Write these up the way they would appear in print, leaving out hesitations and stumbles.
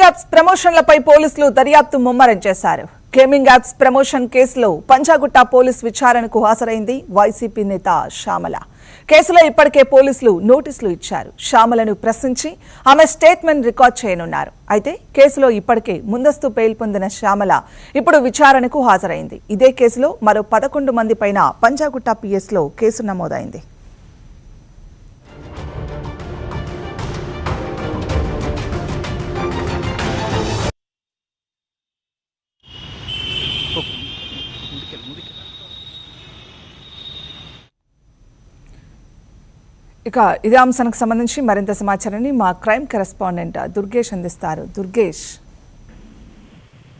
Apps ప్రమోషన్లపై పోలీసులు దర్యాప్తు ముమ్మరం చేశారు. గేమింగ్ యాప్స్ ప్రమోషన్ కేసులో పంజాగుట్ట పోలీస్ విచారణకు హాజరైంది వైసీపీ నేత శ్యామల. కేసులో ఇప్పటికే పోలీసులు నోటీసులు ఇచ్చారు. శ్యామలను ప్రశ్నించి ఆమె స్టేట్మెంట్ రికార్డ్ చేయనున్నారు. అయితే కేసులో ఇప్పటికే ముందస్తు బెయిల్ పొందిన శ్యామల ఇప్పుడు విచారణకు హాజరైంది. ఇదే కేసులో మరో 11 మంది పైన పంజాగుట్ట పిఎస్లో కేసు నమోదైంది. ఇక ఇదే అంశానికి సంబంధించి మరింత సమాచారాన్ని మా క్రైమ్ కరెస్పాండెంట్ దుర్గేష్ అందిస్తారు. దుర్గేష్,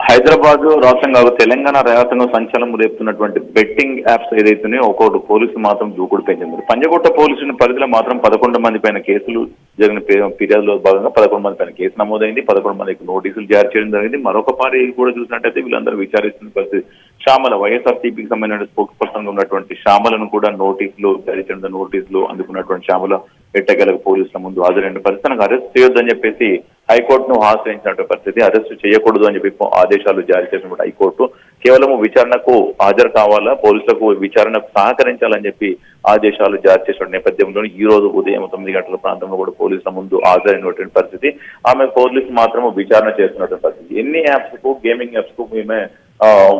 హైదరాబాద్ రాష్ట్రంగా తెలంగాణ రాష్ట్రంలో సంచలనం రేపుతున్నటువంటి బెట్టింగ్ యాప్స్ ఏదైతున్నాయో ఒక్కొక్కటి పోలీసులు మాత్రం దూకుడు పెంచింది. పంజగుట్ట పోలీసుల పరిధిలో మాత్రం 11 మంది పైన కేసులు జరిగిన ఫిర్యాదులో భాగంగా 11 మంది పైన కేసు నమోదైంది. 11 మందికి నోటీసులు జారీ చేయడం జరిగింది. మరొక పారి కూడా చూసినట్టయితే వీళ్ళందరూ విచారిస్తున్న పరిస్థితి. శ్యామల వైఎస్ఆర్సీపీకి సంబంధించిన స్పోక్స్ పర్సన్ గా ఉన్నటువంటి శ్యామలను కూడా నోటీసులు జారీ చేయడం, నోటీసులు అందుకున్నటువంటి శ్యామల ఎట్టకేలకు పోలీసుల ముందు హాజరైన పరిస్థితి. తనకు అరెస్ట్ చేయొద్దని చెప్పేసి హైకోర్టును ఆశ్రయించినటువంటి పరిస్థితి. అరెస్ట్ చేయకూడదు అని చెప్పి ఆదేశాలు జారీ చేసినటువంటి హైకోర్టు కేవలం విచారణకు హాజరు కావాలా, పోలీసులకు విచారణకు సహకరించాలని చెప్పి ఆదేశాలు జారీ చేసిన నేపథ్యంలో ఈ రోజు ఉదయం 9 గంటల ప్రాంతంలో కూడా పోలీసుల ముందు హాజరైనటువంటి పరిస్థితి. ఆమె పోలీసు మాత్రం విచారణ చేస్తున్నటువంటి పరిస్థితి. ఎన్ని యాప్స్ కు, గేమింగ్ యాప్స్ కు ఈమె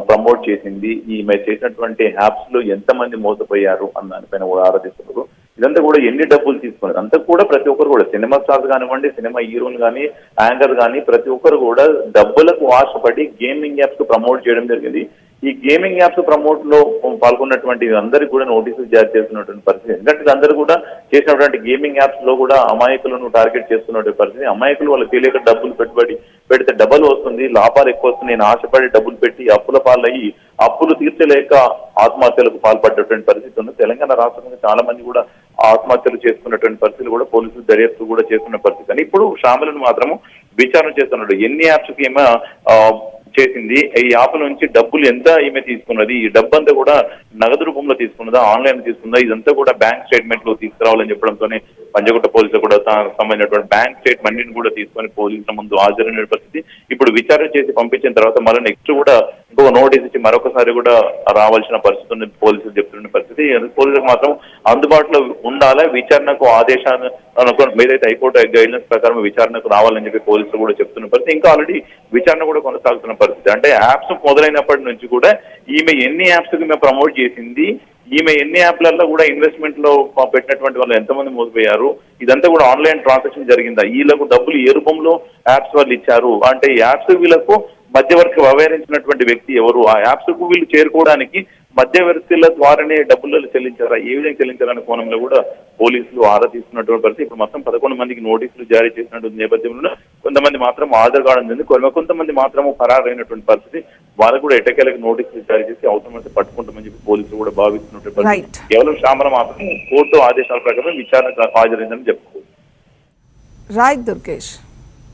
ప్రమోట్ చేసింది, ఈమె చేసినటువంటి యాప్స్ లో ఎంతమంది మోసపోయారు అన్న దానిపైన కూడా ఆరాధిస్తున్నారు. ఇదంతా కూడా ఎన్ని డబ్బులు తీసుకున్నారు అంతా కూడా ప్రతి ఒక్కరు కూడా సినిమా స్టార్స్ కానివ్వండి, సినిమా హీరోలు కానీ, యాంకర్ కానీ ప్రతి ఒక్కరు కూడా డబ్బులకు ఆశపడి గేమింగ్ యాప్స్ ప్రమోట్ చేయడం జరిగింది. ఈ గేమింగ్ యాప్స్ ప్రమోట్ లో పాల్గొన్నటువంటి అందరికీ కూడా నోటీసులు జారీ చేస్తున్నటువంటి పరిస్థితి. ఎందుకంటే అందరూ కూడా చేసినటువంటి గేమింగ్ యాప్స్ లో కూడా అమాయకులను టార్గెట్ చేస్తున్నటువంటి పరిస్థితి. అమాయకులు వాళ్ళకి తెలియక డబ్బులు పెడితే డబ్బులు వస్తుంది, లాభాలు ఎక్కువ వస్తుంది, నేను ఆశపడి డబ్బులు పెట్టి అప్పుల పాలయ్యి అప్పులు తీర్చలేక ఆత్మహత్యలకు పాల్పడ్డటువంటి పరిస్థితి ఉంది. తెలంగాణ రాష్ట్రంలో చాలా మంది కూడా ఆత్మహత్యలు చేసుకున్నటువంటి పరిస్థితులు కూడా పోలీసులు దర్యాప్తు కూడా చేస్తున్న పరిస్థితి. కానీ ఇప్పుడు శ్యామలను మాత్రము విచారణ చేస్తున్నాడు. ఎన్ని యాప్స్ కి ఏమో చేసింది, ఈ యాప్ నుంచి డబ్బులు ఎంత ఈమె తీసుకున్నది, ఈ డబ్బు అంతా కూడా నగదు రూపంలో తీసుకున్నదా, ఆన్లైన్ తీసుకుందా, ఇదంతా కూడా బ్యాంక్ స్టేట్మెంట్ లో తీసుకురావాలని చెప్పడంతోనే పంజగుట్ట పోలీసులు కూడా సంబంధించినటువంటి బ్యాంక్ స్టేట్మెంట్ కూడా తీసుకొని పోలీసుల ముందు హాజరైన పరిస్థితి. ఇప్పుడు విచారణ చేసి పంపించిన తర్వాత మళ్ళీ నెక్స్ట్ కూడా ఇంకొక నోటీస్ ఇచ్చి మరొకసారి కూడా రావాల్సిన పరిస్థితి ఉంది పోలీసులు చెప్తున్న పరిస్థితి. పోలీసులకు మాత్రం అందుబాటులో ఉండాలా, విచారణకు ఆదేశాన్ని ఏదైతే హైకోర్టు గైడ్లైన్స్ ప్రకారం విచారణకు రావాలని చెప్పి పోలీసులు కూడా చెప్తున్న పరిస్థితి. ఇంకా ఆల్రెడీ విచారణ కూడా కొనసాగుతున్న పరిస్థితి. అంటే యాప్స్ మొదలైనప్పటి నుంచి కూడా ఈమె ఎన్ని యాప్స్ కి ఈమె ప్రమోట్ చేసింది, ఈమె ఎన్ని యాప్లలో కూడా ఇన్వెస్ట్మెంట్ లో పెట్టినటువంటి వాళ్ళు ఎంతమంది మోసపోయారు, ఇదంతా కూడా ఆన్లైన్ ట్రాన్సాక్షన్ జరిగిందా, వీళ్ళకు డబ్బులు ఏ రూపంలో యాప్స్ వాళ్ళు ఇచ్చారు, అంటే యాప్స్ వీళ్ళకు మధ్యవర్తి వ్యవహరించినటువంటి వ్యక్తి ఎవరు, ఆ యాప్స్ కు వీళ్ళు చేరుకోవడానికి మధ్యవర్తుల ద్వారానే డబ్బులు చెల్లించారా, ఏ విధంగా చెల్లించారనే కోణంలో కూడా పోలీసులు ఆరా తీసుకున్నటువంటి పరిస్థితి. ఇప్పుడు మొత్తం 11 మందికి నోటీసులు జారీ చేసినటువంటి నేపథ్యంలో కొంతమంది మాత్రం హాజరు కావడం జరిగింది, కొంతమంది మాత్రం ఖరారైనటువంటి పరిస్థితి. వాళ్ళకు కూడా ఎటకేలకు నోటీసులు జారీ చేసి అవసరమైతే పట్టుకుంటామని చెప్పి పోలీసులు కూడా భావిస్తున్నటువంటి పరిస్థితి. కేవలం శ్యామల మాత్రం కోర్టు ఆదేశాల ప్రకారం విచారణకు హాజరైందని చెప్పుకోవచ్చు. రైట్ దుర్గేష్.